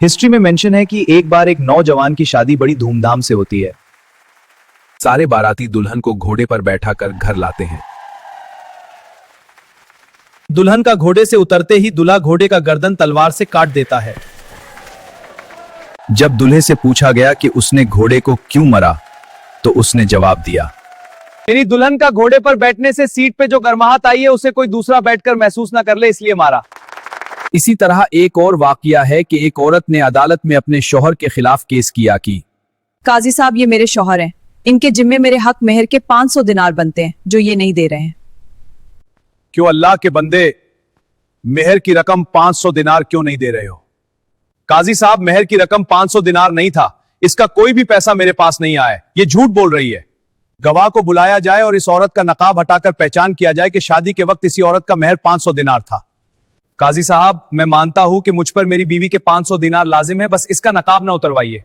History में mention है कि एक बार एक नौजवान की शादी बड़ी धूमधाम से होती है। सारे बाराती दुल्हन को घोड़े पर बैठाकर घर लाते हैं। दुल्हन का घोड़े से उतरते ही दूल्हा घोड़े का गर्दन तलवार से काट देता है। जब दूल्हे से पूछा गया कि उसने घोड़े को क्यों मरा, तो उसने जवाब दिया, मेरी दुल्हन का घोड़े पर बैठने से सीट पे जो गर्माहट आई है उसे कोई दूसरा बैठकर महसूस ना कर ले, इसलिए मारा। इसी तरह एक और वाकया है कि एक औरत ने अदालत में अपने शौहर के खिलाफ केस किया कि काजी साहब, ये मेरे शौहर हैं, इनके जिम्मे मेरे हक मेहर के 500 दिनार बनते हैं जो ये नहीं दे रहे हैं। क्यों अल्लाह के बंदे, मेहर की रकम 500 दिनार क्यों नहीं दे रहे हो? काजी साहब, मेहर की रकम 500 दिनार नहीं था, इसका कोई भी पैसा मेरे पास नहीं आया, ये झूठ बोल रही है। गवाह को बुलाया जाए और इस औरत का नकाब हटाकर पहचान किया जाए कि शादी के वक्त इसी औरत का मेहर 500 दिनार था। काजी साहब, मैं मानता हूं कि मुझ पर मेरी बीवी के 500 दिनार लाजिम है, बस इसका नकाब ना उतरवाइए।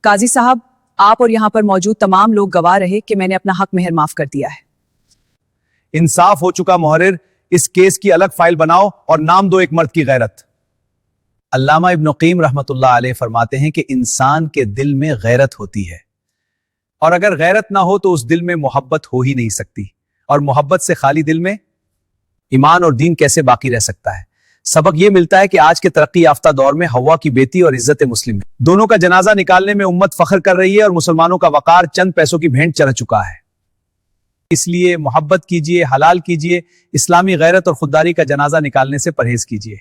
काजी साहब, आप और यहाँ पर मौजूद तमाम लोग गवाह रहे कि मैंने अपना हक मेहर माफ कर दिया है। इंसाफ हो चुका मुहर्रिर, इस केस की अलग फाइल बनाओ और नाम दो एक मर्द की गैरत। अल्लामा इब्न क़य्यिम रहमतुल्लाह अलैह फरमाते हैं कि इंसान के दिल में गैरत होती है, और अगर गैरत ना हो तो उस दिल में मोहब्बत हो ही नहीं सकती, और मोहब्बत से खाली दिल में ईमान और दीन कैसे बाकी रह सकता है। सबक यह मिलता है कि आज के तरक्की याफ्ता दौर में हवा की बेटी और इज्जत मुस्लिम दोनों का जनाजा निकालने में उम्मत फख्र कर रही है और मुसलमानों का वकार चंद पैसों की भेंट चढ़ चुका है। इसलिए मोहब्बत कीजिए, हलाल कीजिए, इस्लामी गैरत और खुददारी का जनाजा निकालने से परहेज कीजिए।